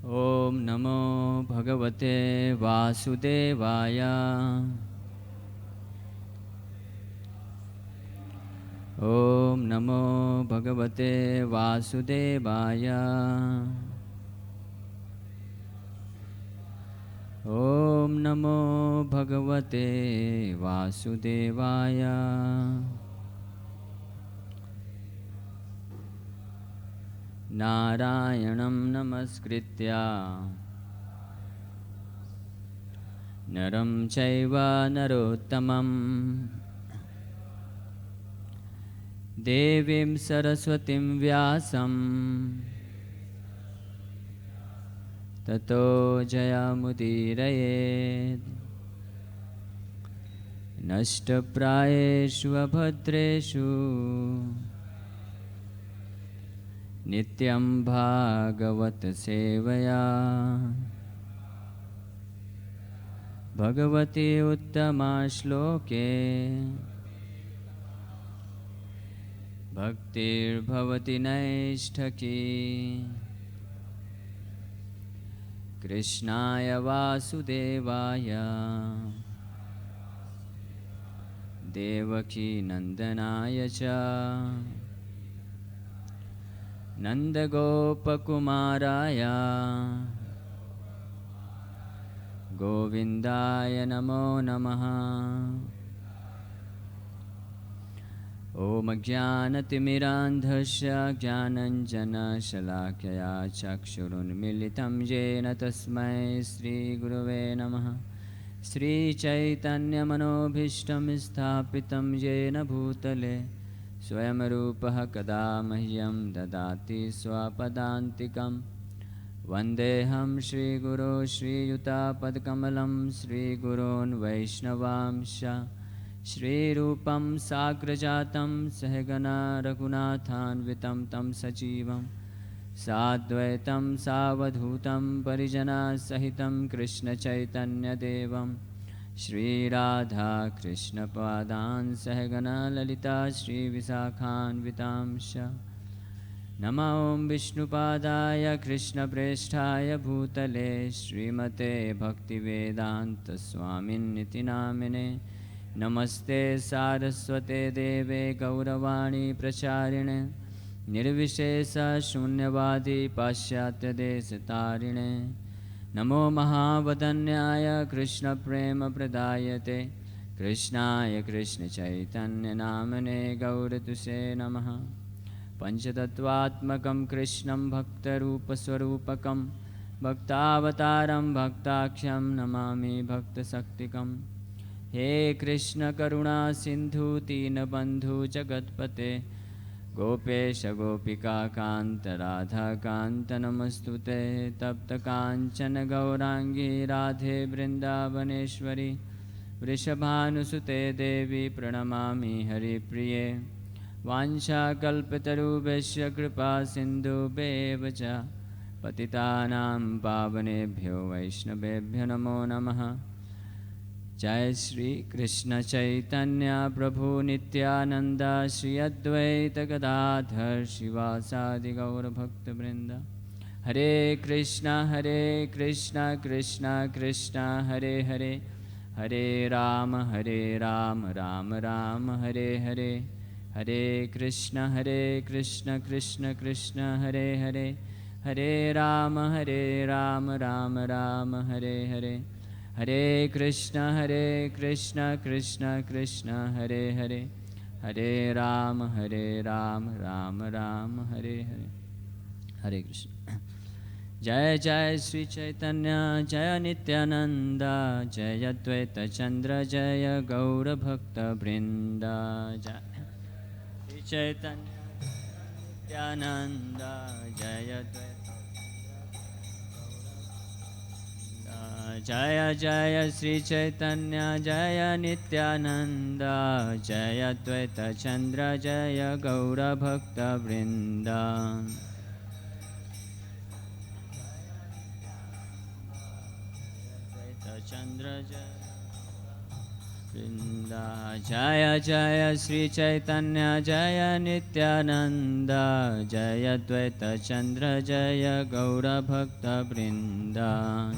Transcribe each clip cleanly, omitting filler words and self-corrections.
Om Namo Bhagavate Vasudevaya. Om Namo Bhagavate Vasudevaya. Om Namo Bhagavate Vasudevaya. Narayanam Namaskritya Naram Chaiva Narottamam Devim Saraswatim Vyasam Tato Jayamudirayed Nashtaprayeshu Abhadreshu Nityam Bhagavat Sevaya Bhagavati Uttama Shloke Bhaktir Bhavati Naishtaki Krishnaya Vasudevaya Devaki Nandanaya Cha Nandagopakumaraya Govindaya Namo Namaha. Om Ajnanatimirandhasya Jnananjana Shalakaya Chakshurun Militam Jena Tasmai Sri Gurave Namaha. Sri Chaitanya Manobhishtam Sthapitam Jena Bhutale Swayam Rupaha Kada Mahyam Dadati Swapadantikam Vandeham Shri Guru Shri Yuta Padkamalam Shri Gurun Vaishnavamsha Shri Rupam Sagrajatam Sahagana Raghunathan Vitam Tam Sajivam Sadvaitam Savadhutam Parijana Sahitam Krishna Chaitanya Devam Shri Radha Krishna Padan Sahagana Lalita Shri Visakhan Vitamsha Nama Om Vishnu Padaya Krishna Presthaya Bhutale Srimate Bhakti Vedanta Swamin Niti Namine Namaste Saraswate Deve Gauravani Pracharine Nirvishesa Shunyavadi Pashyatya Desatarine Namo Mahavadanyaya Krishna Prema Pradayate Krishnaya Krishna Chaitanya Namane Gauratuse Namaha. Panchatattvatmakam Krishnam Bhakta Rupa Swarupakam Bhaktavataram Bhaktaksham Namami Bhakta Saktikam. He Krishna Karuna Sindhu Tina Bandhu Jagatpate Gopesha Gopika Kanta Radha Kanta Namastute Tapta Kanchana Gaurangi Radhe Vrindavaneshwari Vrishabhanusute Devi Pranamami Hari Priye Vansha Kalpatarubhesya Kripa Sindhu Bevacha Patitanam Pavanebhyo Vaishnavebhyo Namo Namaha. Jai Shri Krishna Chaitanya Prabhu Nityananda Shri Advaita Gadadhar Shivasadi Gaur Bhakta Vrinda. Hare Krishna Krishna Krishna Hare Hare Hare Rama Rama Rama Hare Hare Hare Krishna Krishna Krishna Hare Hare Hare Rama Rama Rama Hare Hare Hare Krishna Krishna Krishna Hare Hare Hare Rama Rama Rama Hare Hare. Hare Krishna. Jai Jai Sri Chaitanya Jaya Nityananda Jaya Dvaita Chandra Jaya Gaura Bhakta Vrinda. Jai Sri Chaitanya Nityananda Jaya Dvaita Jaya Jaya Sri Chaitanya Jaya Nityananda Jaya Dvaita Chandra Jaya Gaura Bhakta Vrinda. Dvaita Chandra Jaya Vrinda. Jaya Jaya Sri Chaitanya Jaya Nityananda Jaya Dvaita Chandra Jaya Gaura Bhakta Vrinda.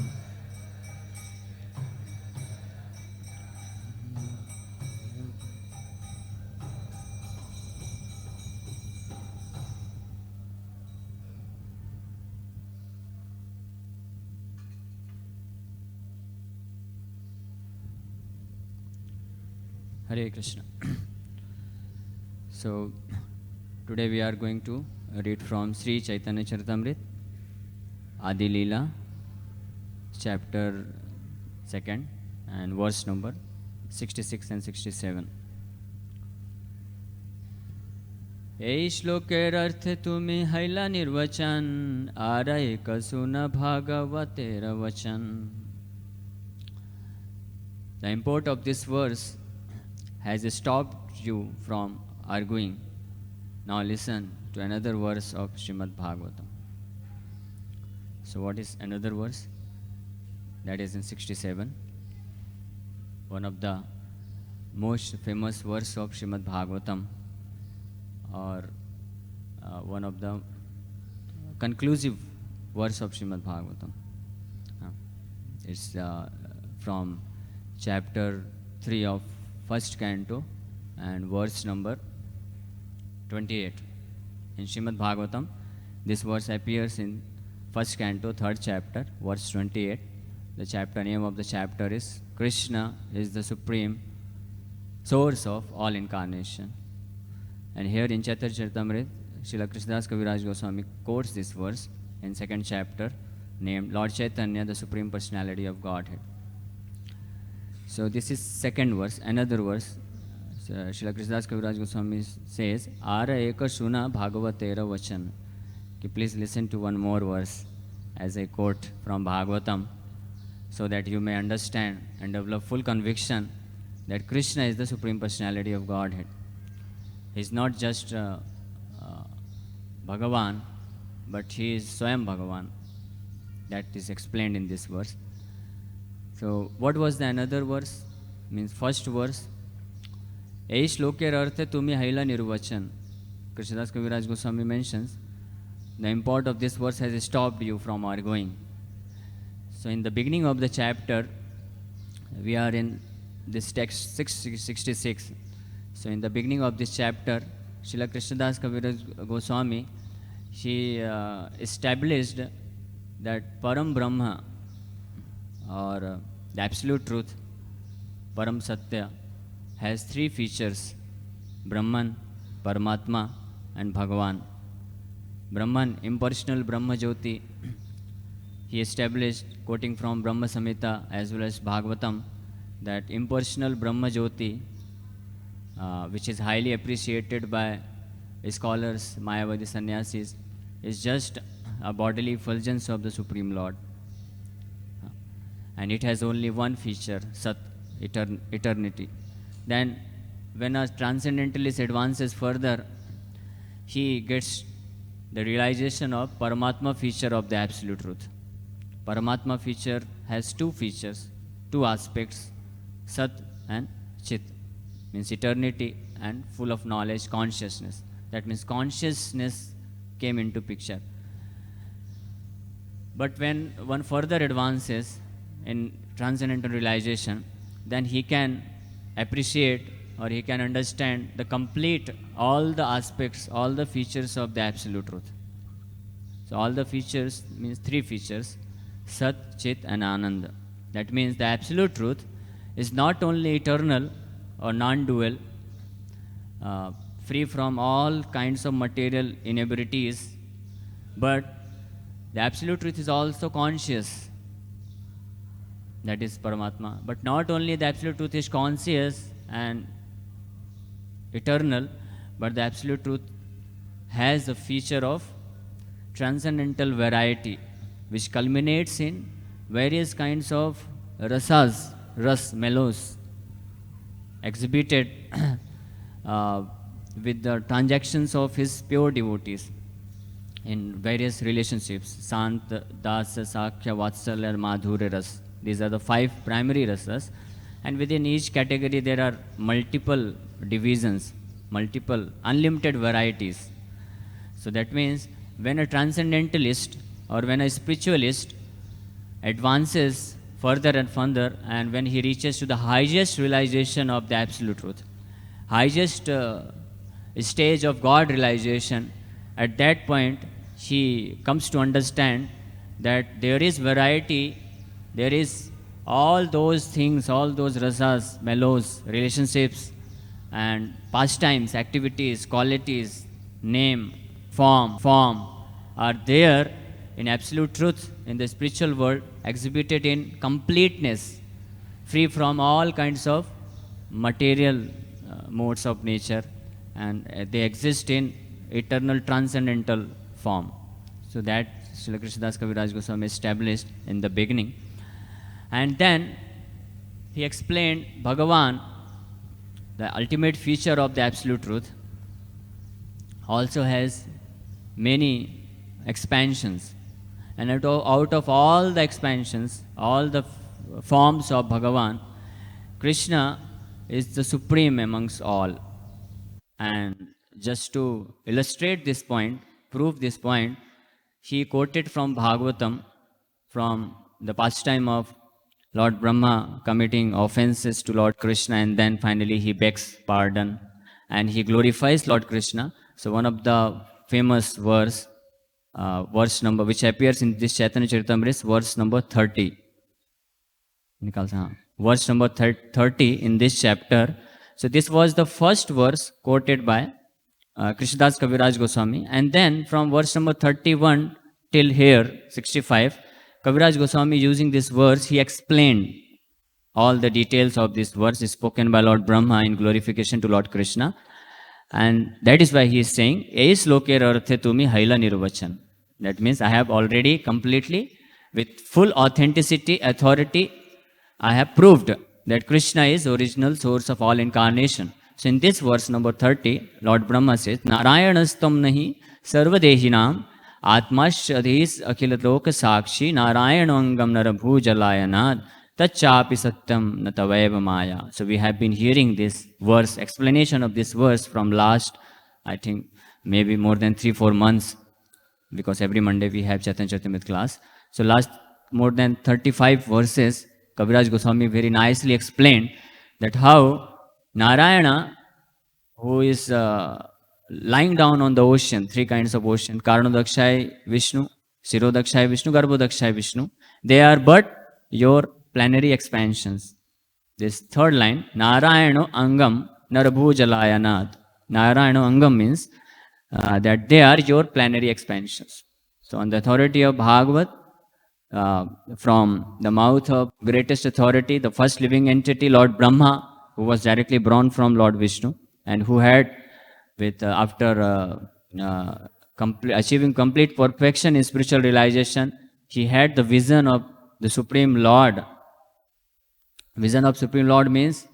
Hare Krishna. So, today we are going to read from Sri Chaitanya Charitamrita, Adi-Lila, chapter 2nd and verse number 66 and 67. এই শ্লোকের অর্থে তুমি হাইলা নির্বচন আর এক শুনা ভাগবতের বচন. The import of this verse has stopped you from arguing. Now listen to another verse of Srimad Bhagavatam. So what is another verse? That is in 67. One of the most famous verse of Srimad Bhagavatam, or one of the conclusive verse of Srimad Bhagavatam. It's from chapter 3 of first canto and verse number 28. In Srimad Bhagavatam, this verse appears in first canto, third chapter, verse 28. The chapter name of the chapter is Krishna is the supreme source of all incarnation. And here in Chaitanya Charitamrita, Srila Krishnadas Kaviraj Goswami quotes this verse in second chapter, named Lord Chaitanya, the Supreme Personality of Godhead. So this is second verse. Another verse, Srila Krishnadas Kaviraj Goswami says, Ara eka suna bhagavatera vachan. Please listen to one more verse as a quote from Bhagavatam, so that you may understand and develop full conviction that Krishna is the Supreme Personality of Godhead. He is not just Bhagavan, but he is Swayam Bhagavan. That is explained in this verse. So what was the another verse? Means first verse. এই শ্লোকের অর্থে তুমি হাইলা নির্বচন. Krishnadas Kaviraj Goswami mentions the import of this verse has stopped you from arguing. So in the beginning of the chapter, we are in this text 666. So in the beginning of this chapter, Srila Krishnadas Kaviraj Goswami, she established that Param Brahma, or the absolute truth, Param Satya, has three features: Brahman, Paramatma and Bhagavan. Brahman, impersonal Brahma Jyoti, he established, quoting from Brahma Samhita as well as Bhagavatam, that impersonal Brahma Jyoti, which is highly appreciated by scholars, Mayavadi sannyasis, is just a bodily effulgence of the Supreme Lord. And it has only one feature, Sat, eternity. Then when a transcendentalist advances further, he gets the realization of Paramatma feature of the absolute truth. Paramatma feature has two features, two aspects, Sat and Chit. Means eternity and full of knowledge, consciousness. That means consciousness came into picture. But when one further advances in transcendental realization, then he can appreciate or he can understand the complete, all the aspects, all the features of the absolute truth. So all the features means three features, Sat, Chit and Ananda. That means the absolute truth is not only eternal or non-dual, free from all kinds of material inebrities, but the absolute truth is also conscious. That is Paramatma. But not only the absolute truth is conscious and eternal, but the absolute truth has a feature of transcendental variety, which culminates in various kinds of rasas, mellows, exhibited with the transactions of his pure devotees in various relationships: Sant, Das, Sakhya, Vatsalya, Madhurya Ras. These are the five primary rasas, And within each category there are multiple divisions, multiple unlimited varieties. So that means when a transcendentalist or when a spiritualist advances further and further, and when he reaches to the highest realization of the absolute truth, highest stage of God realization, at that point he comes to understand that there is variety, there is all those things, all those rasas, mellows, relationships, and pastimes, activities, qualities, name, form are there in absolute truth in the spiritual world, exhibited in completeness, free from all kinds of material modes of nature, and they exist in eternal transcendental form. So that Srila Krishnadas Kaviraj Goswami established in the beginning. And then he explained Bhagavan, the ultimate feature of the absolute truth, also has many expansions. And out of all the expansions, all the forms of Bhagavan, Krishna is the supreme amongst all. And just to illustrate this point, prove this point, he quoted from Bhagavatam, from the pastime of Lord Brahma committing offenses to Lord Krishna, and then finally he begs pardon and he glorifies Lord Krishna. So one of the famous verse number which appears in this Chaitanya Charitamrita is verse number 30. Verse number 30 in this chapter. So this was the first verse quoted by Krishnadas Kaviraj Goswami, and then from verse number 31 till here 65, Kaviraj Goswami, using this verse, he explained all the details of this verse spoken by Lord Brahma in glorification to Lord Krishna. And that is why he is saying, Eis loker arthe tumi haila nirvachan. That means I have already completely, with full authenticity, authority, I have proved that Krishna is original source of all incarnation. So in this verse number 30, Lord Brahma says, Narayanastam nahi sarvadehinam atmashadhis akhila loka sakshi narayanangam narabhujalayanad tachapi satyam natavaiva maya. So we have been hearing this verse, explanation of this verse from last, I think, maybe more than 3-4 months, because every Monday we have Chaitanya Charitamrita class. So last more than 35 verses, Kaviraj Goswami very nicely explained that how Narayana, who is lying down on the ocean, 3 kinds of ocean, Karnodakshay Vishnu, Shirodakshay Vishnu, Garbhodakshay Vishnu, they are but your plenary expansions. This third line, Narayano Angam Narabhujalayanat. Narayano Angam means that they are your plenary expansions. So on the authority of Bhagavat, from the mouth of greatest authority, the first living entity, Lord Brahma, who was directly born from Lord Vishnu, and who had, with after achieving complete perfection in spiritual realization, he had the vision of the Supreme Lord. Vision of Supreme Lord means,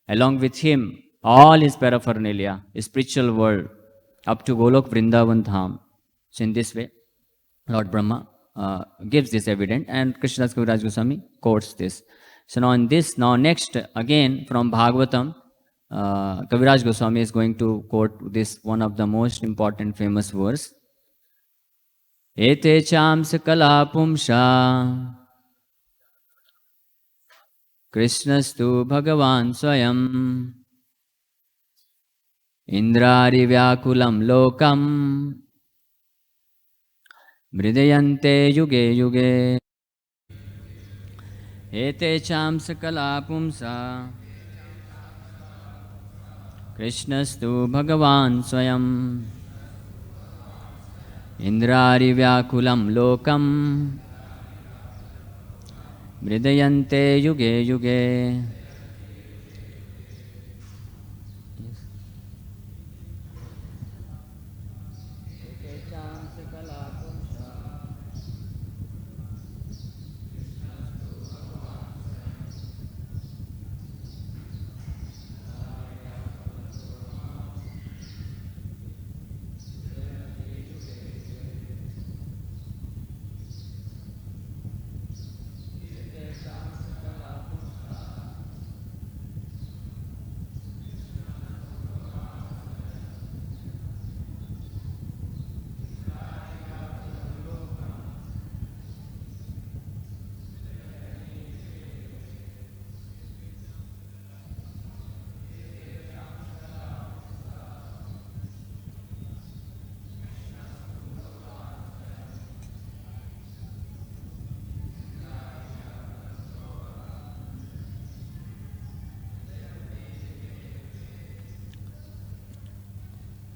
along with him, all his paraphernalia, his spiritual world, up to Golok Vrindavan Dham. So in this way, Lord Brahma gives this evidence, and Krishnadas Kaviraj Goswami quotes this. So now next, again from Bhagavatam, Kaviraj Goswami is going to quote this one of the most important famous verse. Ete chams kala pumsha Krishnastu Bhagavan Swayam Indrari Vyakulam Lokam Mridayante Yuge Yuge. Ete chams kala pumsa Krishnastu Bhagavan Swayam Indrari Vyakulam Lokam Mridayante Yuge Yuge.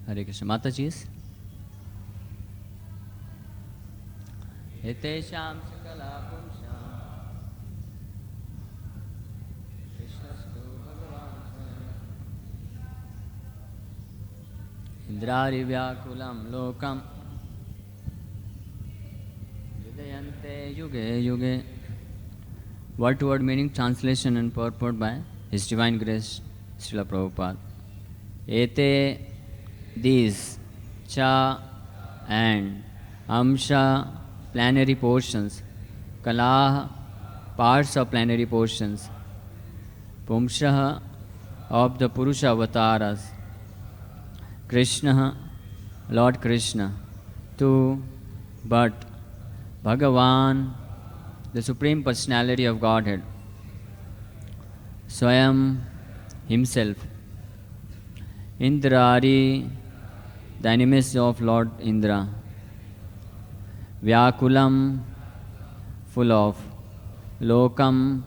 Hare Krishna. Mataji's. Etesham sakala pumsam Krishnastu Bhagavan Indrari vyakulam lokam Vidayante yuge yuge. Word to word meaning, translation and purport by His Divine Grace Srila Prabhupada. Ete, these, cha, and, amsha, plenary portions, kalaha, parts of plenary portions, pumshaha, of the Purusha avatars, Krishna, Lord Krishna, tu, but, Bhagavan, the Supreme Personality of Godhead, Swayam, Himself, Indrari, the enemies of Lord Indra, Vyakulam, full of, Lokam,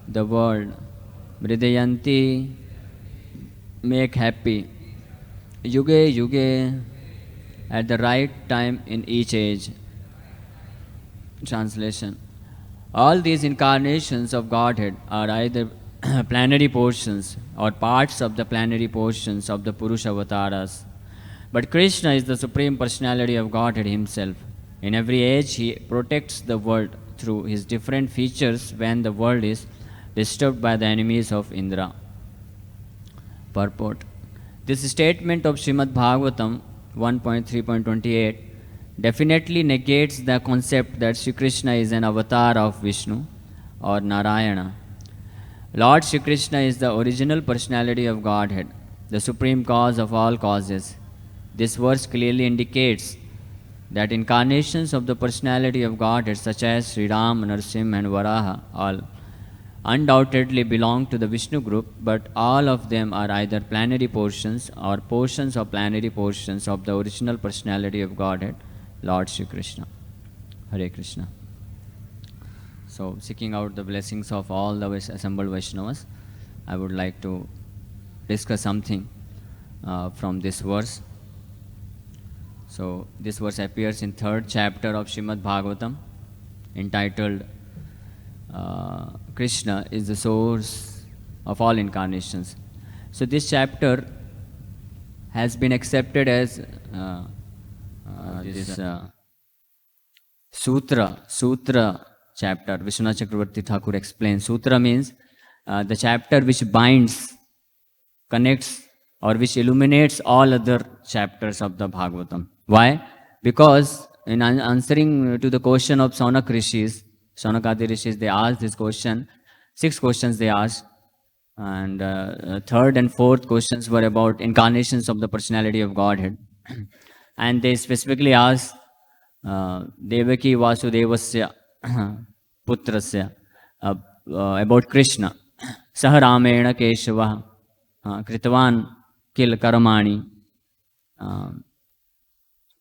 the world, Vridayanti, make happy, Yuge Yuge, at the right time in each age. Translation. All these incarnations of Godhead are either plenary portions or parts of the plenary portions of the Purusha avatars. But Krishna is the Supreme Personality of Godhead Himself. In every age, He protects the world through His different features when the world is disturbed by the enemies of Indra. Purport. This statement of Srimad Bhagavatam 1.3.28 definitely negates the concept that Sri Krishna is an avatar of Vishnu or Narayana. Lord Sri Krishna is the original personality of Godhead, the supreme cause of all causes. This verse clearly indicates that incarnations of the personality of Godhead such as Sri Ram, Narasimha and Varaha all undoubtedly belong to the Vishnu group, but all of them are either plenary portions or portions of plenary portions of the original personality of Godhead, Lord Sri Krishna. Hare Krishna. So, seeking out the blessings of all the assembled Vaishnavas, I would like to discuss something from this verse. So, this verse appears in 3rd chapter of Srimad Bhagavatam, entitled Krishna is the source of all incarnations. So, this chapter has been accepted as this Sutra chapter. Vishwanath Chakravarti Thakur explains. Sutra means the chapter which binds, connects, or which illuminates all other chapters of the Bhagavatam. Why? Because in answering to the question of Saunak Rishis, Saunakadi Rishis, they asked this question, 6 questions they asked, and 3rd and 4th questions were about incarnations of the personality of Godhead. And they specifically asked Devaki Vasudevasya Putrasya about Krishna. Saha Ramena Keshava Kritavan Kil Karamani.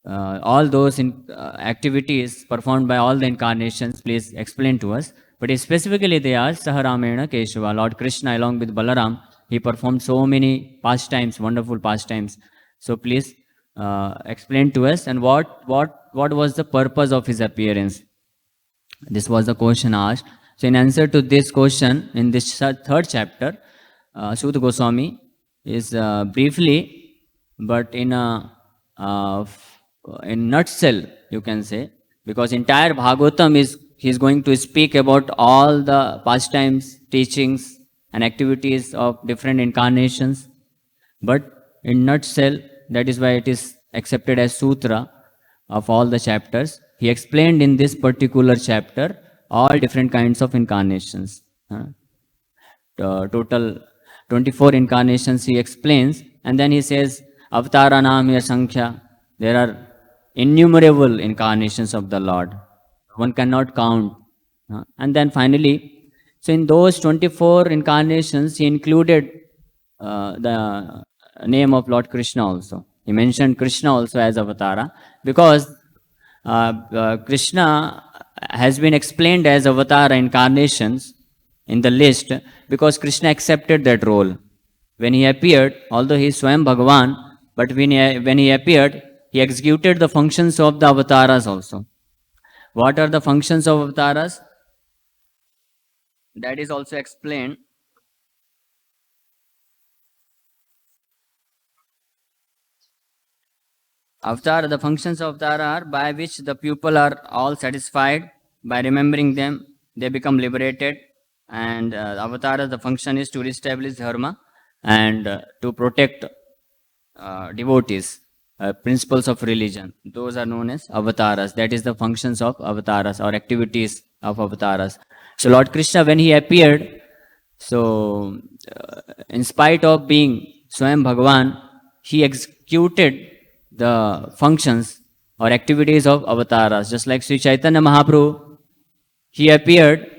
All those activities performed by all the incarnations, please explain to us. But specifically they asked Saha Ramena Keshava, Lord Krishna along with Balaram, he performed so many pastimes, wonderful pastimes. So please explain to us, and what was the purpose of his appearance? This was the question asked. So in answer to this question, in this 3rd chapter, Sutta Goswami is briefly, but in nutshell, you can say, because entire Bhagavatam he is going to speak about all the pastimes, teachings and activities of different incarnations. But in nutshell, that is why it is accepted as Sutra of all the chapters. He explained in this particular chapter all different kinds of incarnations. Total 24 incarnations he explains, and then he says, Avtaranam ya Sankhya, there are innumerable incarnations of the Lord. One cannot count. And then finally, so in those 24 incarnations, he included the name of Lord Krishna also. He mentioned Krishna also as Avatara, because Krishna has been explained as Avatara incarnations in the list, because Krishna accepted that role. When he appeared, although he is Swayam Bhagavan, But when he appeared, he executed the functions of the avatars also. What are the functions of avatars? That is also explained. Avatar, the functions of avatar are by which the people are all satisfied. By remembering them, they become liberated. And avatar, the function is to reestablish dharma and to protect devotees, principles of religion. Those are known as avatars. That is the functions of avatars or activities of avatars. So Lord Krishna, when he appeared, so in spite of being Swayam Bhagavan, he executed the functions or activities of avatars. Just like Sri Chaitanya Mahaprabhu, he appeared,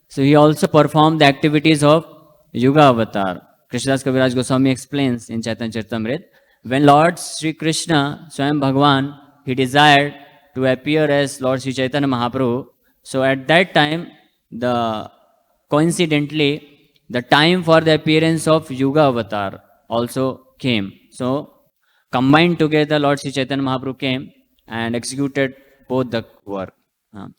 so he also performed the activities of Yuga Avatar. Krishnadas Kaviraj Goswami explains in Chaitanya Charitamrita, when Lord Sri Krishna, Swayam Bhagavan, he desired to appear as Lord Sri Chaitanya Mahaprabhu. So at that time, coincidentally, the time for the appearance of Yuga Avatar also came. So combined together, Lord Sri Chaitanya Mahaprabhu came and executed both the work.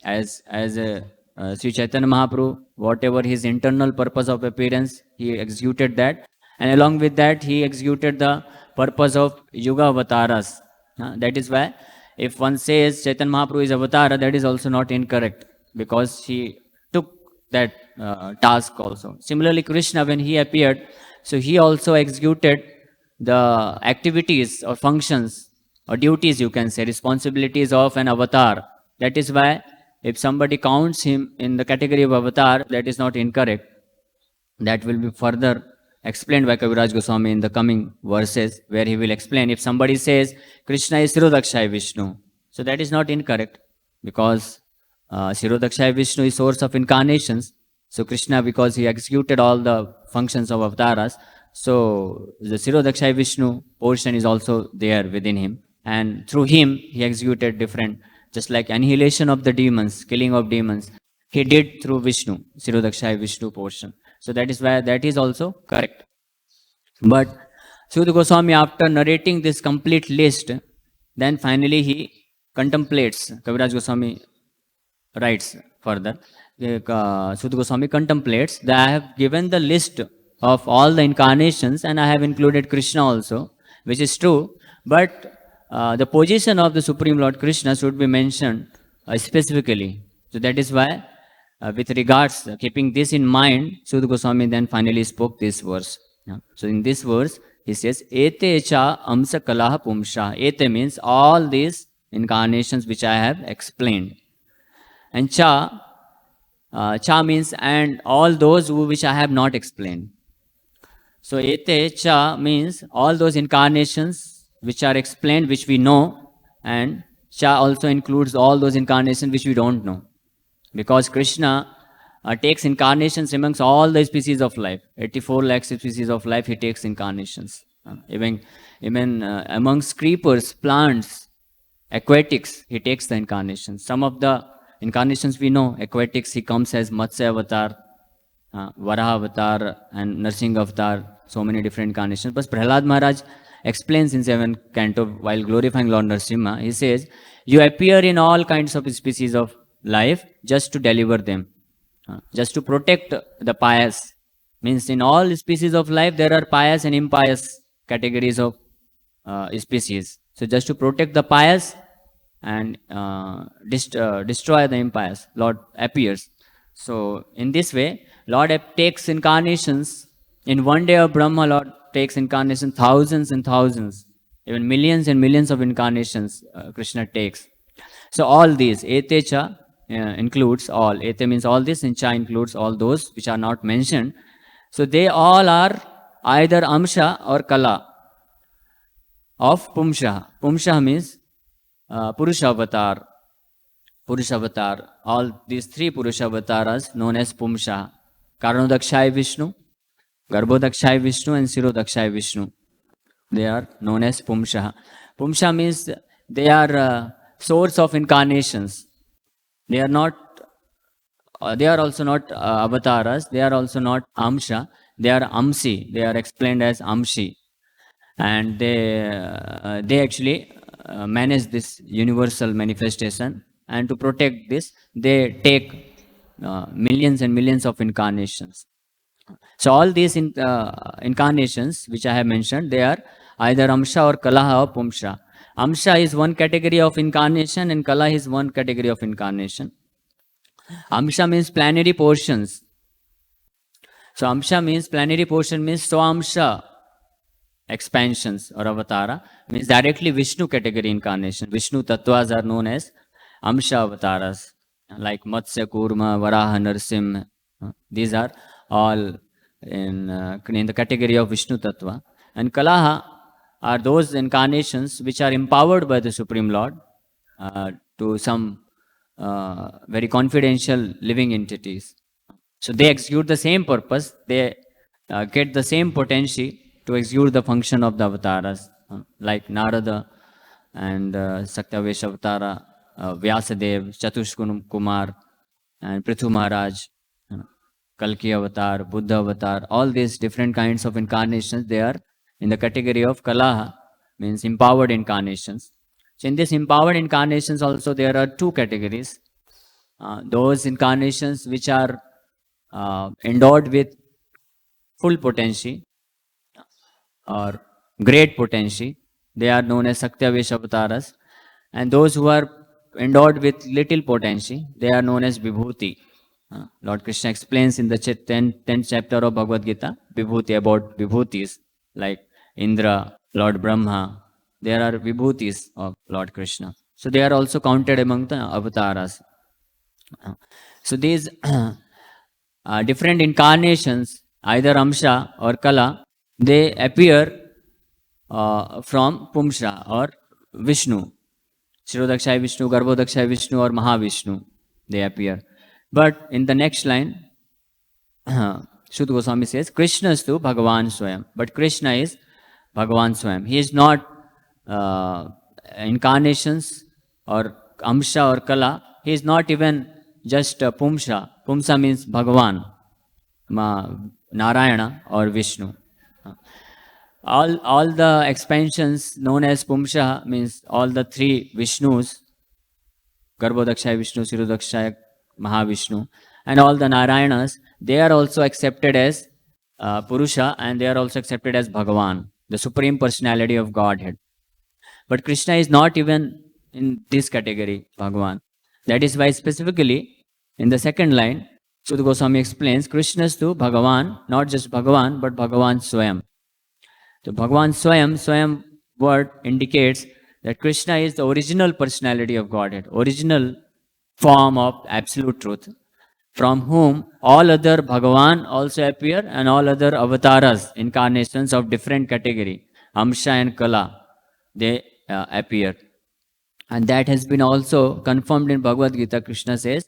As Sri Chaitanya Mahaprabhu, whatever his internal purpose of appearance, he executed that. And along with that, he executed the purpose of Yuga Avataras. That is why if one says Chaitanya Mahaprabhu is Avatara, that is also not incorrect, because he took that task also. Similarly, Krishna, when he appeared, so he also executed the activities or functions or duties, you can say, responsibilities of an avatar. That is why if somebody counts him in the category of avatar, that is not incorrect. That will be further explained by Kaviraj Goswami in the coming verses, where he will explain. If somebody says Krishna is Sirodakshaya Vishnu, so that is not incorrect, because Sirodakshaya Vishnu is source of incarnations. So Krishna, because he executed all the functions of avatars, so the Sirodakshaya Vishnu portion is also there within him. And through him, he executed different, just like annihilation of the demons, killing of demons, he did through Vishnu, Sirodakshaya Vishnu portion. So that is why that is also correct. But Sudha Goswami, after narrating this complete list, then finally he contemplates. Kaviraj Goswami writes further. Sudha Goswami contemplates that I have given the list of all the incarnations and I have included Krishna also, which is true. But the position of the Supreme Lord Krishna should be mentioned specifically. So that is why, with regards, keeping this in mind, Sudha Goswami then finally spoke this verse. So in this verse, he says, Ete cha amsa kalaha pumsha. Ete means all these incarnations which I have explained. And cha means and all those which I have not explained. So ete cha means all those incarnations which are explained, which we know, and cha also includes all those incarnations which we don't know. Because Krishna takes incarnations amongst all the species of life. 84 lakh species of life, he takes incarnations. Even amongst creepers, plants, aquatics, he takes the incarnations. Some of the incarnations we know, aquatics, he comes as Matsya Avatar, Varaha Avatar, and Narsingha Avatar, so many different incarnations. But Prahlad Maharaj explains in 7th canto, while glorifying Lord Narasimha, he says, you appear in all kinds of species of life just to deliver them, just to protect the pious. Means in all species of life, there are pious and impious categories of species. So just to protect the pious and destroy the impious, Lord appears. So in this way, Lord takes incarnations. In one day of Brahma, Lord takes incarnations, thousands and thousands, even millions and millions of incarnations Krishna takes. So all these, Ete cha includes all. Ete means all this, and cha includes all those which are not mentioned. So they all are either amsha or kala of Pumsha. Pumsha means Purusha Avatar. Purusha Avatar. All these three Purusha Avataras known as Pumsha. Karanodakshaya Vishnu, Garbhodakshaya Vishnu, and Sirodakshaya Vishnu. They are known as Pumsha. Pumsha means they are source of incarnations. They are not. They are also not avatars. They are also not amsha. They are amsi. They are explained as amshi. and they actually manage this universal manifestation, and to protect this they take millions and millions of incarnations. So all these incarnations which I have mentioned, they are either Amsha or Kalaha or Pumsha. Amsha is one category of incarnation and Kala is one category of incarnation. Amsha means planetary portions. So Amsha means planetary portion, means Swamsha expansions or avatara, means directly Vishnu category incarnation. Vishnu tattvas are known as Amsha avataras, like Matsya, Kurma, Varaha, Narsimha. These are all in the category of Vishnu tattva. And Kalaha are those incarnations which are empowered by the Supreme Lord to some very confidential living entities. So they execute the same purpose, they get the same potency to execute the function of the avatars, like Narada and Saktavesha Avatara, Vyasadev, Chatushkun Kumar, and Prithu Maharaj, Kalki Avatar, Buddha Avatar, all these different kinds of incarnations, they are in the category of Kalaha, means empowered incarnations. So in these empowered incarnations also there are two categories. Those incarnations which are endowed with full potency or great potency, they are known as Saktyavesh Avataras. And those who are endowed with little potency, they are known as Vibhuti. Lord Krishna explains in the 10th chapter of Bhagavad-gita, Vibhuti, about Vibhutis, like Indra, Lord Brahma. There are Vibhutis of Lord Krishna. So they are also counted among the avatars. So these different incarnations, either Amsha or Kala, they appear from Pumsha or Vishnu. Shirodakshaya Vishnu, Garbhodakshaya Vishnu or Mahavishnu, they appear. But in the next line, Shuddha Goswami says, Krishnastu Bhagavan Swayam. But Krishna is Bhagavan Swayam. He is not incarnations or Amsha or Kala. He is not even just Pumsha. Pumsa means Bhagavan, Narayana or Vishnu. All the expansions known as Pumsha means all the three Vishnus, Garbhodakshaya Vishnu, Shirodakshaya Mahavishnu, and all the Narayanas, they are also accepted as Purusha, and they are also accepted as Bhagavan, the Supreme Personality of Godhead. But Krishna is not even in this category, Bhagavan. That is why specifically in the second line, Shuddha Goswami explains, Krishnastu Bhagavan, not just Bhagavan, but Bhagavan Swayam. So Bhagavan Swayam word indicates that Krishna is the original personality of Godhead, original form of absolute truth, from whom all other Bhagavan also appear and all other avatars, incarnations of different category, Amsha and Kala, they appear. And that has been also confirmed in Bhagavad-gita. Krishna says,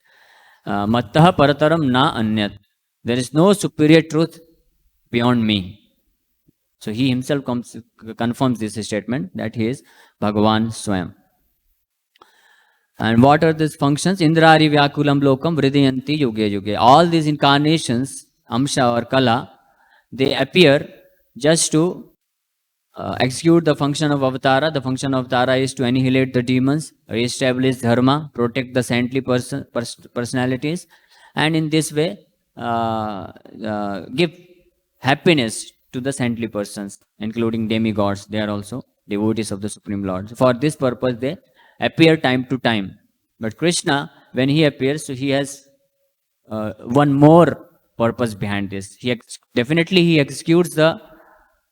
Mattaha parataram na anyat. There is no superior truth beyond me. So he himself confirms this statement that he is Bhagavan Swayam. And what are these functions? Indrari Vyakulam Lokam Vridayanti Yuge Yuge. All these incarnations, Amsha or Kala, they appear just to execute the function of Avatara. The function of Avatara is to annihilate the demons, re-establish Dharma, protect the saintly personalities, and in this way give happiness to the saintly persons, including demigods. They are also devotees of the Supreme Lord. So for this purpose, they appear time to time. But Krishna, when he appears, so he has one more purpose behind this. Definitely he executes the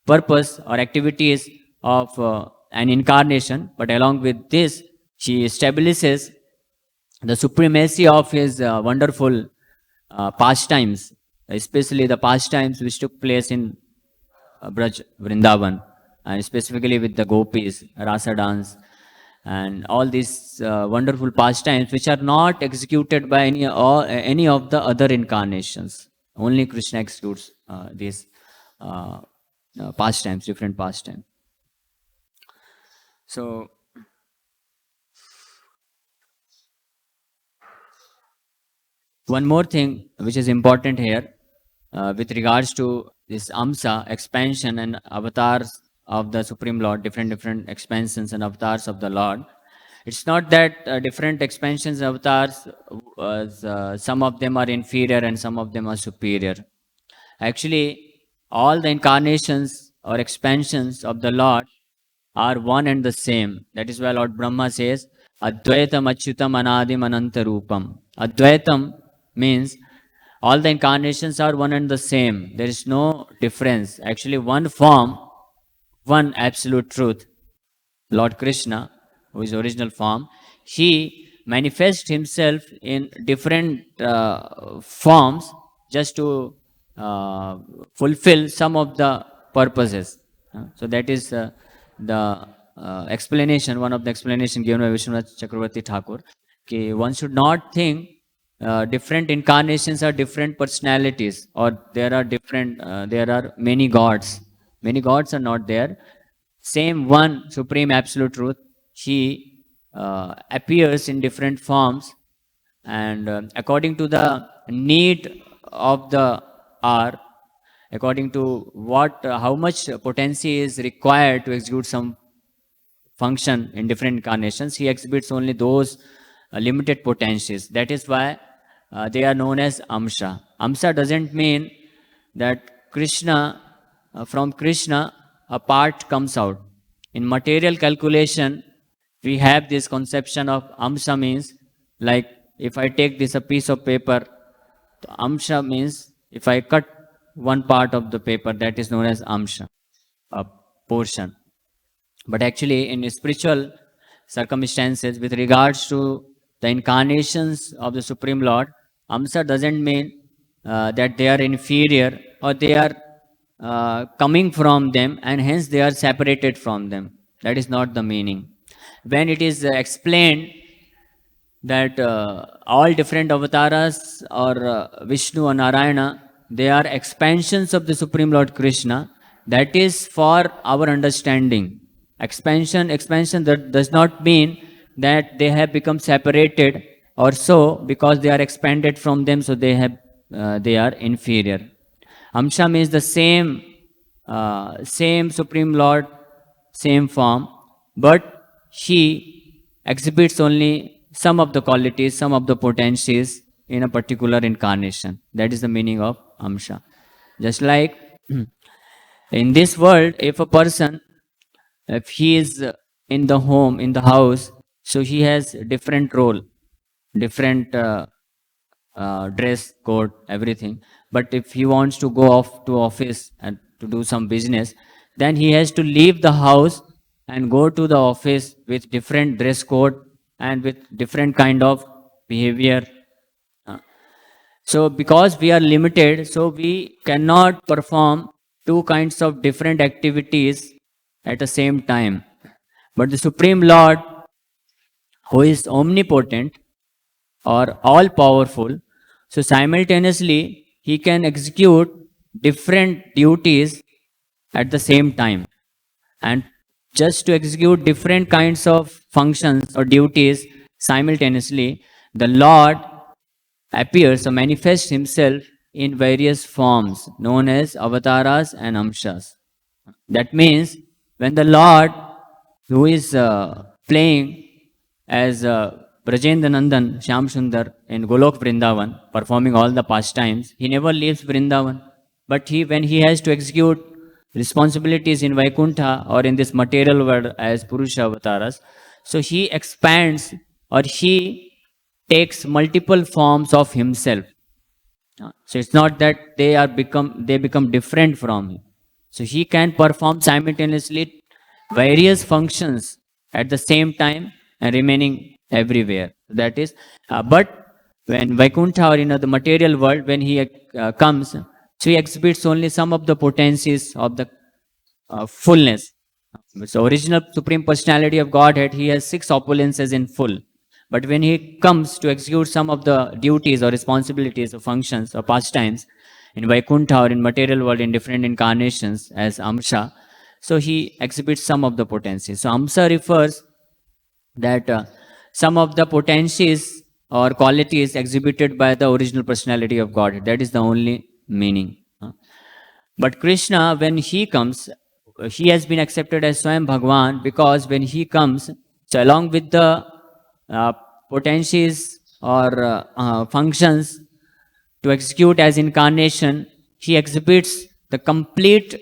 purpose or activities of an incarnation, but along with this, he establishes the supremacy of his wonderful pastimes, especially the pastimes which took place in Braj, Vrindavan, and specifically with the gopis, rasa dance, and all these wonderful pastimes which are not executed by any of the other incarnations. Only Krishna executes these pastimes, different pastimes. So, one more thing which is important here with regards to this Amsa expansion and avatars of the Supreme Lord, different expansions and avatars of the Lord. It's not that different expansions and avatars, some of them are inferior and some of them are superior. Actually, all the incarnations or expansions of the Lord are one and the same. That is why Lord Brahma says, Advaitam Achyutam Anadim Anantarupam. Advaitam means all the incarnations are one and the same. There is no difference. Actually, one form, one absolute truth. Lord Krishna, who is original form, he manifests himself in different forms just to fulfill some of the purposes. So that is the explanation, one of the explanation given by Vishwanath Chakravarti Thakur. One should not think different incarnations are different personalities, or there are many gods. Many gods are not there. Same one supreme absolute truth, he appears in different forms, and according to the need of the hour, according to how much potency is required to execute some function in different incarnations, he exhibits only those limited potencies. That is why they are known as Amsha. Amsha doesn't mean that Krishna, from Krishna, a part comes out. In material calculation, we have this conception of Amsha means, like if I take this a piece of paper, Amsha means if I cut one part of the paper, that is known as Amsha, a portion. But actually, in spiritual circumstances, with regards to the incarnations of the Supreme Lord, Amsa doesn't mean that they are inferior or they are coming from them and hence they are separated from them. That is not the meaning. When it is explained that all different avatars or Vishnu or Narayana, they are expansions of the Supreme Lord Krishna, that is for our understanding. Expansion that does not mean that they have become separated or so because they are expanded from them, so they are inferior. Amsha means the same Supreme Lord, same form, but he exhibits only some of the qualities, some of the potencies in a particular incarnation. That is the meaning of Amsha. Just like in this world, if he is in the home, in the house, so he has different role, different dress code, everything. But if he wants to go off to office and to do some business, then he has to leave the house and go to the office with different dress code and with different kind of behavior. So because we are limited, so we cannot perform two kinds of different activities at the same time. But the Supreme Lord, who is omnipotent or all powerful, so simultaneously he can execute different duties at the same time. And just to execute different kinds of functions or duties simultaneously, the Lord appears or manifests himself in various forms known as avatars and amshas. That means when the Lord, who is playing as Brajendra Nandan Shyam Sundar in Golok Vrindavan, performing all the pastimes, he never leaves Vrindavan. But when he has to execute responsibilities in Vaikuntha or in this material world as Purusha avatars, so he expands or he takes multiple forms of himself. So it's not that they become different from him. So he can perform simultaneously various functions at the same time and remaining everywhere. That is, but when Vaikuntha or in the material world, when he comes, so he exhibits only some of the potencies of the fullness. So original Supreme Personality of Godhead, he has 6 opulences in full. But when he comes to execute some of the duties or responsibilities or functions or pastimes in Vaikuntha or in material world in different incarnations as Amsha, so he exhibits some of the potencies. So Amsa refers that some of the potencies or qualities exhibited by the original personality of God. That is the only meaning. But Krishna, when he comes, he has been accepted as Swayam Bhagavan because when he comes, so along with the potencies or functions to execute as incarnation, he exhibits the complete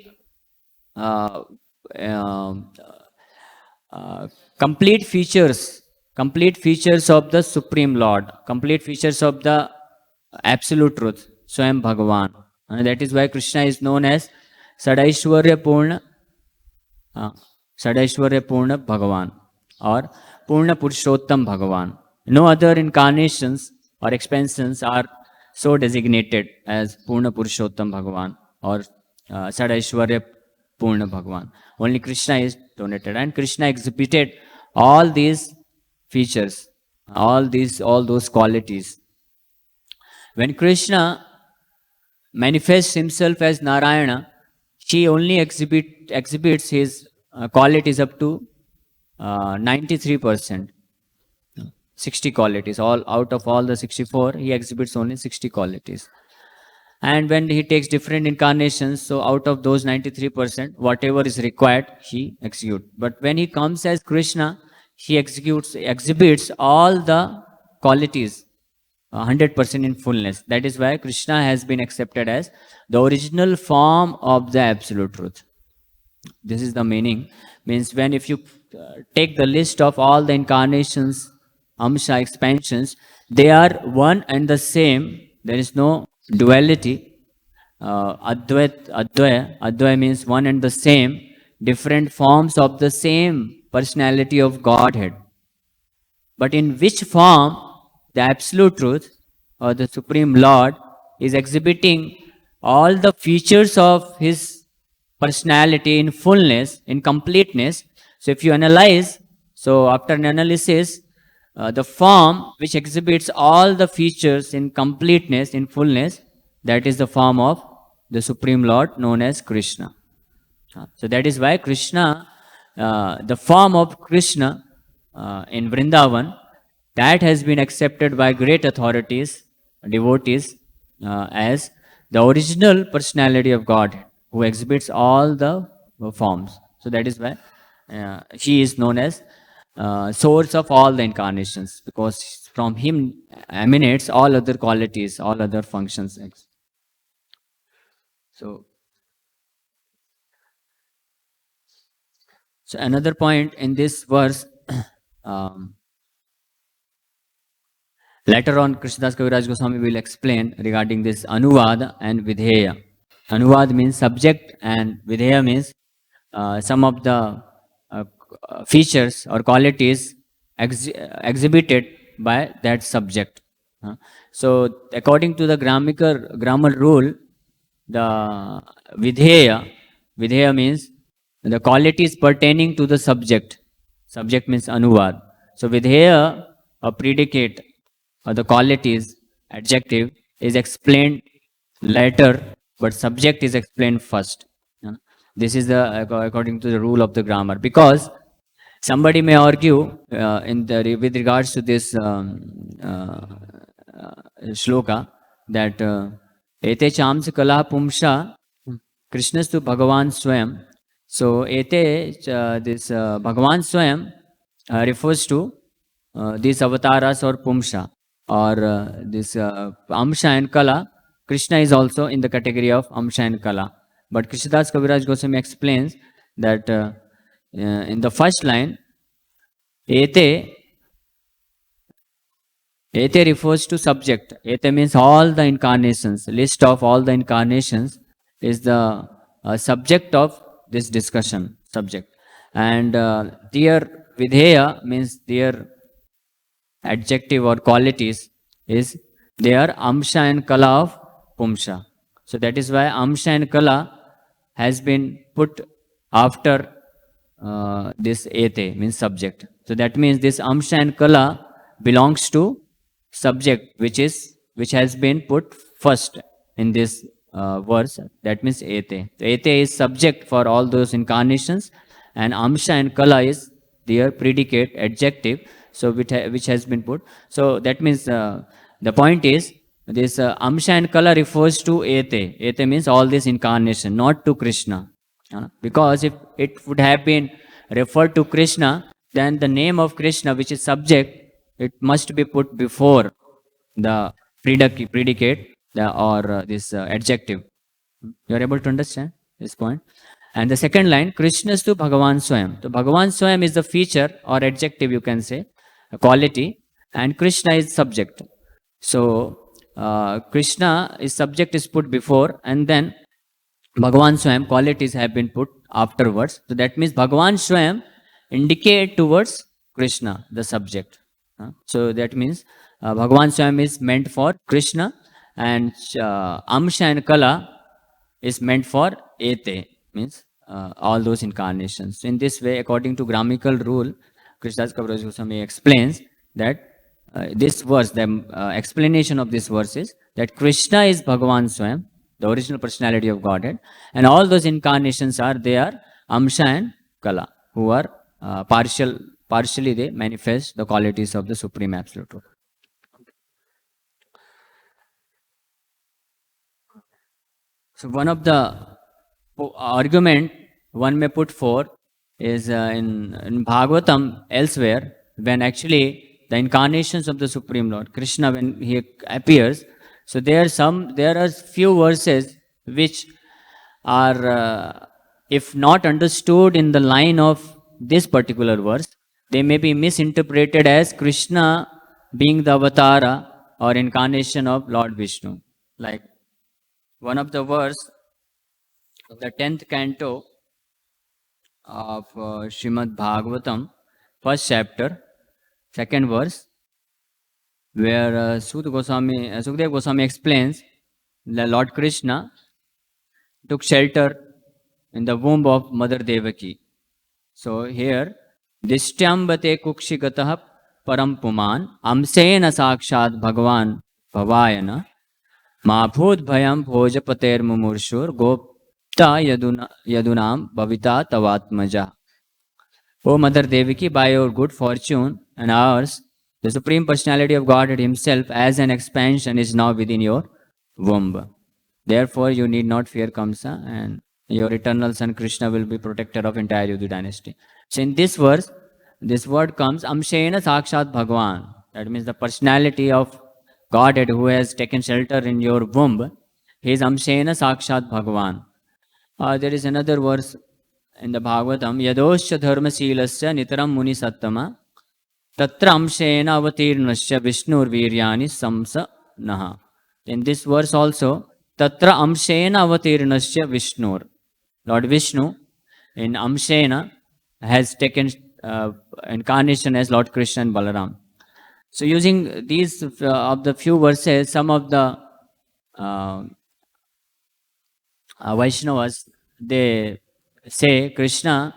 uh, um, complete features of the Supreme Lord, complete features of the Absolute Truth, Swayam Bhagavan. And that is why Krishna is known as Sadaishwarya Purna, Sadaishwarya Purna Bhagavan or Purna Purushottam Bhagavan. No other incarnations or expansions are so designated as Purna Purushottam Bhagavan or Sadaishwarya Purna Bhagavan. Only Krishna is donated, and Krishna exhibited all these features, all those qualities. When Krishna manifests himself as Narayana, he only exhibits his qualities up to 93%. 60 qualities. All out of all the 64, he exhibits only 60 qualities. And when he takes different incarnations, so out of those 93%, whatever is required, he executes. But when he comes as Krishna, he exhibits all the qualities 100% in fullness. That is why Krishna has been accepted as the original form of the Absolute Truth. This is the meaning. Means when if you take the list of all the incarnations, Amsha expansions, they are one and the same. There is no duality. Advaya means one and the same, different forms of the same personality of Godhead. But in which form the Absolute Truth or the Supreme Lord is exhibiting all the features of his personality in fullness, in completeness. So if you analyze, so after an analysis, the form which exhibits all the features in completeness, in fullness, that is the form of the Supreme Lord known as Krishna. So that is why Krishna, the form of Krishna in Vrindavan, that has been accepted by great authorities, devotees, as the original personality of God, who exhibits all the forms. So that is why he is known as source of all the incarnations, because from him emanates all other qualities, all other functions. So another point in this verse, later on Krishnadas Kaviraj Goswami will explain regarding this Anuvad and Vidheya. Anuvad means subject and Vidheya means some of the features or qualities exhibited by that subject. So according to the grammar rule, the Vidheya means the qualities pertaining to the subject. Subject means Anuvad. So Vidheya, a predicate, or the qualities, adjective, is explained later, but subject is explained first. This is according to the rule of the grammar. Because somebody may argue with regards to this shloka that ete chamsa kala pumsha Krishnastu Bhagavan Swayam. So ete this Bhagavan Swayam refers to these avatars or pumsha, or this Amsha and Kala. Krishna is also in the category of Amsha and Kala. But Krishnadas Kaviraj Goswami explains that in the first line, Ete refers to subject. Ete means all the incarnations. List of all the incarnations is the subject of this discussion, subject. And their Vidheya means their adjective or qualities is their Amsha and Kala of Pumsha. So that is why Amsha and Kala has been put after this Ete means subject. So that means this Amsha and Kala belongs to subject which has been put first in this verse. That means Ete. So Ete is subject for all those incarnations, and Amsha and Kala is their predicate, adjective, so which has been put. So that means the point is this Amsha and Kala refers to Ete. Ete means all this incarnation, not to Krishna. Because if it would have been referred to Krishna, then the name of Krishna, which is subject, it must be put before the predicate or this adjective. You are able to understand this point? And the second line, Krishnastu Bhagavan Swayam. So Bhagavan Swayam is the feature or adjective, you can say, a quality, and Krishna is subject. So Krishna is subject is put before, and then Bhagavan Swayam qualities have been put afterwards. So that means Bhagavan Swayam indicate towards Krishna, the subject. So that means Bhagavan Swayam is meant for Krishna, and Amsha and Kala is meant for Ete, means all those incarnations. So in this way, according to grammatical rule, Krishnadas Kaviraj Goswami explains that this verse, the explanation of this verse is that Krishna is Bhagavan Swayam, the original personality of Godhead, and all those incarnations they are Amsha and Kala, who are partially they manifest the qualities of the Supreme Absolute Truth. So one of the argument one may put forth is in Bhagavatam elsewhere, when actually the incarnations of the Supreme Lord, Krishna, when he appears, so there are few verses which are, if not understood in the line of this particular verse, they may be misinterpreted as Krishna being the avatara or incarnation of Lord Vishnu. Like one of the verse of the 10th canto of Srimad Bhagavatam, first chapter, second verse, where Sukadeva Goswami explains that Lord Krishna took shelter in the womb of Mother Devaki. So here, Dishtyambate Kukshigatah Param Puman Amsena Sakshat Bhagavan Bhavayana Mabhut Bhayam Bhojapater Mumurshur Gopta Yadunam Bhavita Tavatmaja. O Mother Devaki, by your good fortune and ours, the Supreme Personality of Godhead Himself as an expansion is now within your womb. Therefore, you need not fear Kamsa, and your eternal son Krishna will be protector of entire Yadu dynasty. So in this verse, this word comes Amshena Sakshat Bhagavan. That means the personality of Godhead who has taken shelter in your womb. He is Amshena Sakshat Bhagavan. There is another verse in the Bhagavatam, Yadoscha Dharma Silasya Nitaram Muni Sattama Tatra Amshena Avatirnasya Vishnur Viryani Samsa Naha. In this verse also, Tatra Amshena Avatirnasya Vishnur. Lord Vishnu in Amshena has taken incarnation as Lord Krishna and Balaram. So using these of the few verses, some of the Vaishnavas, they say Krishna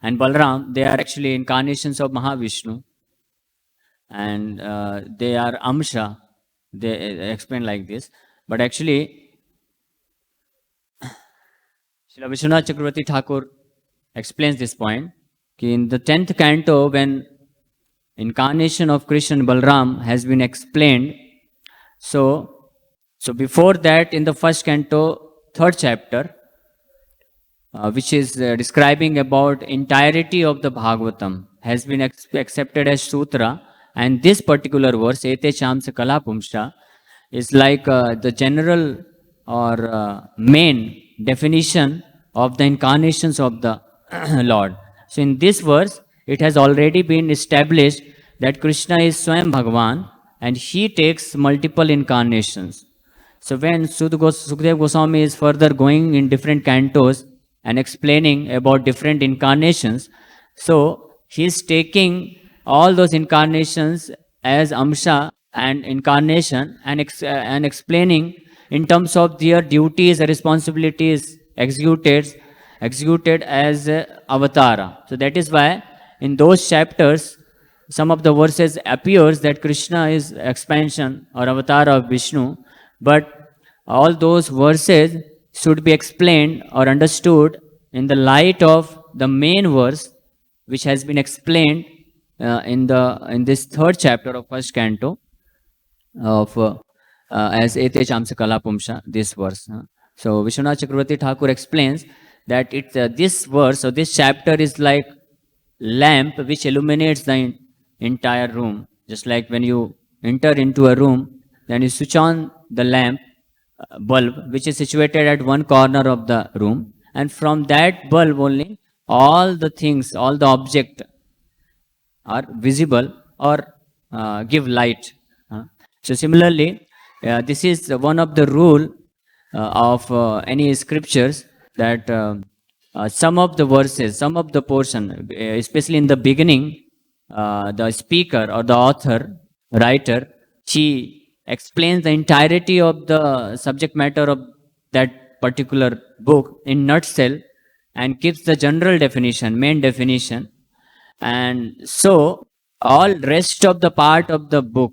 and Balaram, they are actually incarnations of Mahavishnu, and they are Amsha. They explain like this. But actually, Srila Vishwanath Chakravarti Thakur explains this point. In the 10th canto, when incarnation of Krishna and Balaram has been explained, so before that, in the first canto, third chapter, which is describing about entirety of the Bhagavatam, has been accepted as sutra, and this particular verse, Ete Chamsa Kala Pumsha, is like the general or main definition of the incarnations of the Lord. So in this verse, it has already been established that Krishna is Swayam Bhagavan and he takes multiple incarnations. So when Sukadeva Goswami is further going in different cantos and explaining about different incarnations, so he is taking all those incarnations as Amsha and incarnation and explaining in terms of their duties and responsibilities executed as avatara. So that is why in those chapters, some of the verses appears that Krishna is expansion or avatar of Vishnu, but all those verses should be explained or understood in the light of the main verse, which has been explained in this third chapter of first canto of as Ete Chamsa Kala Pumsha, this verse. So Vishwanath Chakravarti Thakur explains that this verse or this chapter is like lamp which illuminates the entire room. Just like when you enter into a room, then you switch on the lamp bulb which is situated at one corner of the room, and from that bulb only all the things, all the object are visible or give light. So similarly, this is one of the rule of any scriptures, that some of the verses, some of the portion, especially in the beginning, the speaker or the author, writer, she explains the entirety of the subject matter of that particular book in nutshell and gives the general definition, main definition, and so all rest of the part of the book,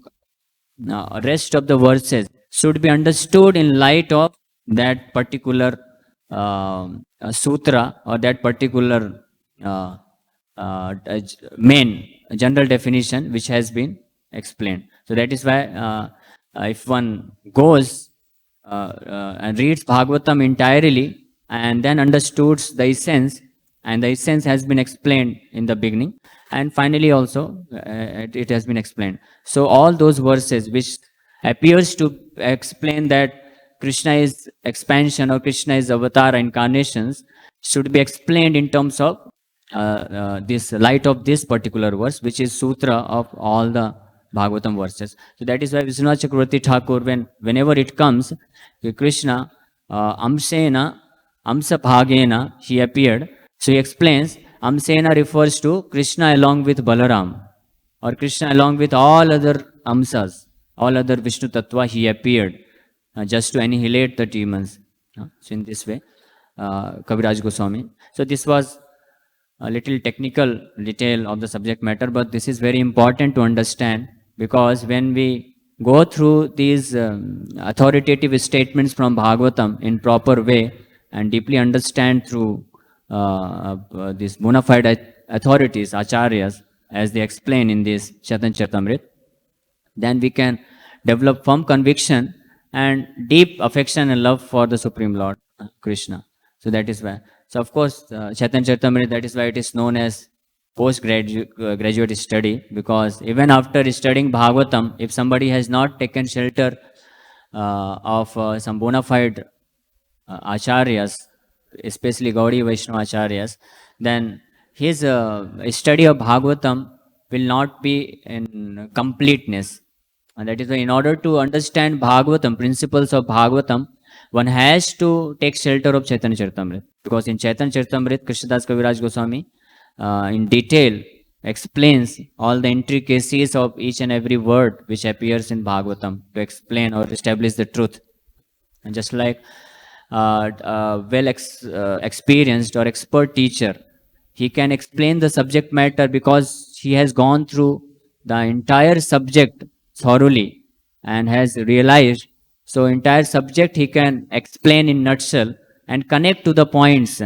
rest of the verses should be understood in light of that particular sutra or that particular uh, main general definition which has been explained. So that is why if one goes and reads Bhagavatam entirely and then understood the essence, and the essence has been explained in the beginning, and finally also it has been explained. So all those verses which appears to explain that Krishna is expansion or Krishna is avatar incarnations should be explained in terms of this light of this particular verse, which is sutra of all the Bhagavatam verses. So that is why Vishwanath Chakravarti Thakur, whenever it comes, Krishna Amsena, Amsa Bhagena, he appeared. So he explains, Amsena refers to Krishna along with Balaram, or Krishna along with all other Amsas, all other Vishnu Tattva, he appeared just to annihilate the demons. So in this way, Kaviraj Goswami. So this was a little technical detail of the subject matter, but this is very important to understand, because when we go through these authoritative statements from Bhagavatam in proper way and deeply understand through these bona fide authorities, acharyas, as they explain in this Chaitanya Charitamrita, then we can develop firm conviction and deep affection and love for the Supreme Lord, Krishna. So that is why. So of course, Chaitanya Charitamrita, that is why it is known as graduate study, because even after studying Bhagavatam, if somebody has not taken shelter of some bona fide acharyas, especially Gaudiya Vaishnava acharyas, then his study of Bhagavatam will not be in completeness. And that is why in order to understand Bhagavatam, principles of Bhagavatam, one has to take shelter of Chaitanya Charitamrita. Because in Chaitanya Charitamrita, Krishnadas Kaviraj Goswami in detail explains all the intricacies of each and every word which appears in Bhagavatam to explain or establish the truth. And just like experienced or expert teacher, he can explain the subject matter because he has gone through the entire subject thoroughly and has realized. So entire subject he can explain in nutshell and connect to the points.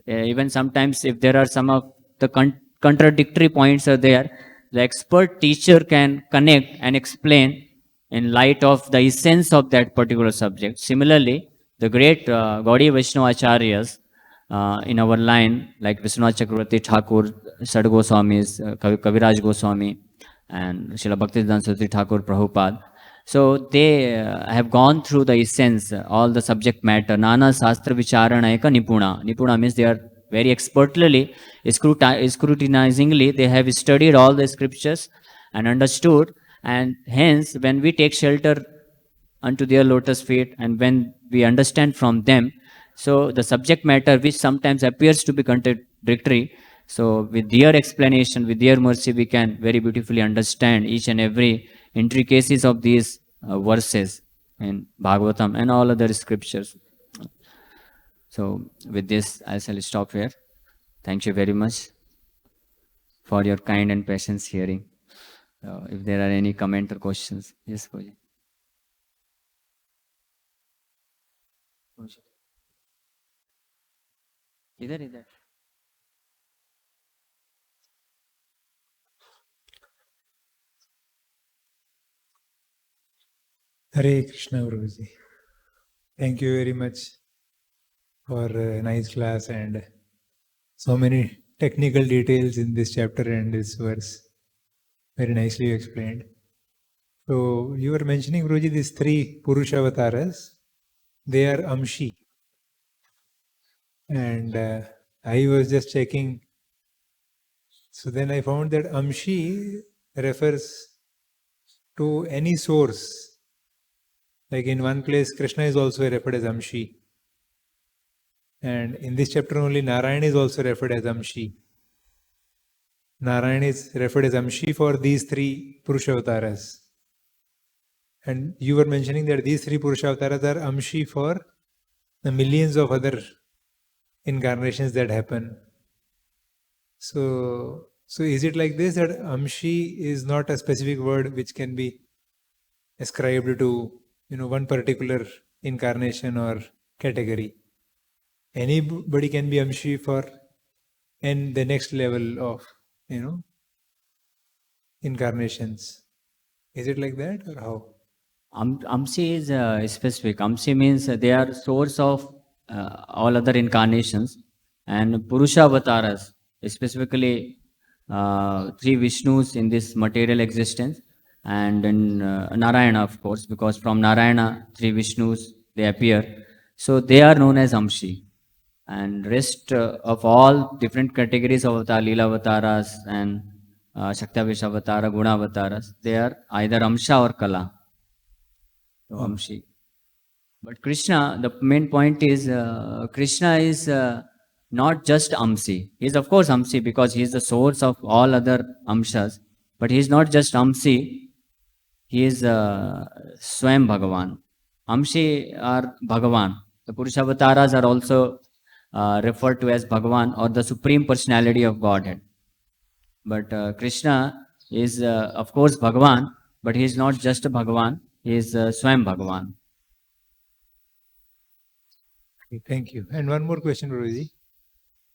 Even sometimes if there are some of the contradictory points are there, the expert teacher can connect and explain in light of the essence of that particular subject. Similarly, the great Gaudiya Vaishnava acharyas in our line, like Vishwanath Chakravarti Thakur, Sad Goswamis, Kaviraj Goswami, and Srila Bhaktivedanta Saraswati Thakur Prabhupada. So they have gone through the essence, all the subject matter. Nana Sastra Vicharanayaka Nipuna. Nipuna means they are very expertly, scrutinizingly, they have studied all the scriptures and understood. And hence, when we take shelter unto their lotus feet and when we understand from them, so the subject matter which sometimes appears to be contradictory, so with their explanation, with their mercy, we can very beautifully understand each and every intricacies of these verses in Bhagavatam and all other scriptures. So with this, I shall stop here. Thank you very much for your kind and patient hearing. If there are any comment or questions, yes, Pooja. इधर इधर Hare Krishna Guruji. Thank you very much for a nice class and so many technical details in this chapter and this verse. Very nicely explained. So you were mentioning, Guruji, these three Purusha avatars. They are Amshi. And I was just checking. So then I found that Amshi refers to any source. Like in one place, Krishna is also referred as Amshi. And in this chapter only, Narayana is also referred as Amshi. Narayana is referred as Amshi for these three Purusha avatars. And you were mentioning that these three Purusha avatars are Amshi for the millions of other incarnations that happen. So is it like this, that Amshi is not a specific word which can be ascribed to one particular incarnation or category? Anybody can be Amshi for and the next level of incarnations. Is it like that, or how? Amsi is specific. Amsi means they are source of all other incarnations, and Purusha avatars, specifically three Vishnus in this material existence, and in Narayana, of course, because from Narayana, three Vishnus, they appear. So they are known as Amshi. And rest of all different categories of avatar, Leela avataras and Shaktavish avatara, Guna avataras, they are either Amsha or Kala. So Amshi. But Krishna, the main point is Krishna is not just Amsi. He is of course Amsi because he is the source of all other Amshas. But he is not just Amsi, he is Swayam Bhagavan. Amshi are Bhagavan. The Purusha avatars are also referred to as Bhagavan or the Supreme Personality of Godhead. But Krishna is of course Bhagavan, but he is not just a Bhagavan, he is Swayam Bhagavan. Okay, thank you. And one more question, Guruji.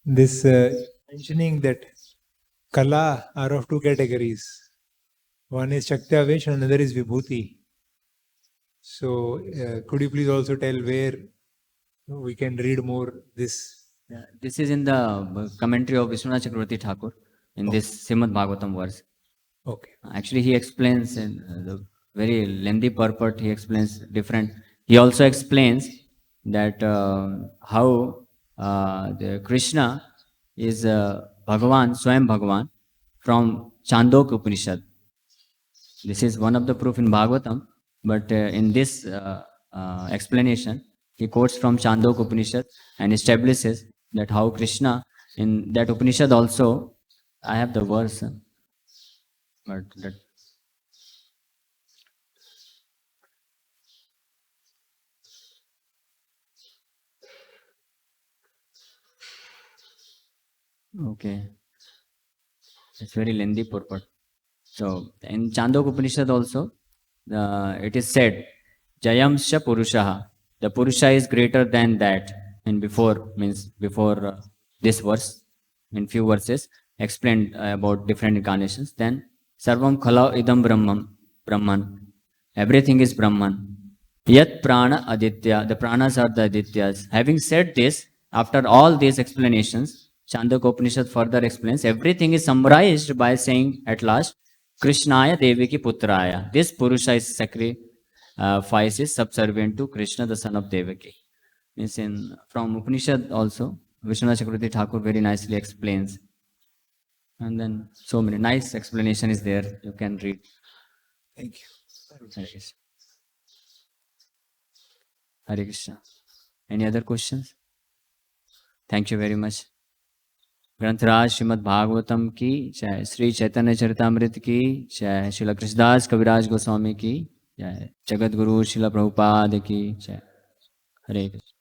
This mentioning that Kala are of two categories. One is Shakti-Avesh and another is Vibhuti. So could you please also tell where we can read more this? Yeah, this is in the commentary of Vishwanath Chakravarti Thakur in this Srimad Bhagavatam verse. Okay. Actually, he explains in the very lengthy purport. He explains different. He also explains that how the Krishna is Bhagavan, Swayam Bhagavan from Chandok Upanishad. This is one of the proof in Bhagavatam, but in this explanation, he quotes from Chandok Upanishad and establishes that how Krishna in that Upanishad also, I have the verse, but that okay, it's very lengthy purport. So in Chandok Upanishad also, it is said, Jayamsha Purushaha. The Purusha is greater than that. And before means before this verse, in few verses, explained about different incarnations. Then Sarvam Khala Idam Brahman. Everything is Brahman. Yat Prana Aditya. The Pranas are the Adityas. Having said this, after all these explanations, Chandok Upanishad further explains everything is summarized by saying at last, Krishnaya Devaki Putraya. This Purusha is sacrifice subservient to Krishna, the son of Devaki. Means in from Upanishad also, Vishwanath Chakravarti Thakur very nicely explains. And then so many nice explanation is there. You can read. Thank you. Hare Krishna. Hare Krishna. Any other questions? Thank you very much. ग्रंथराज Shrimad Bhagavatam की जय, श्री चैतन्य चरितामृत की जय, श्रील कृष्णदास कविराज गोस्वामी की जय, जगत गुरु श्रील प्रभुपाद की जय। हरे कृष्ण।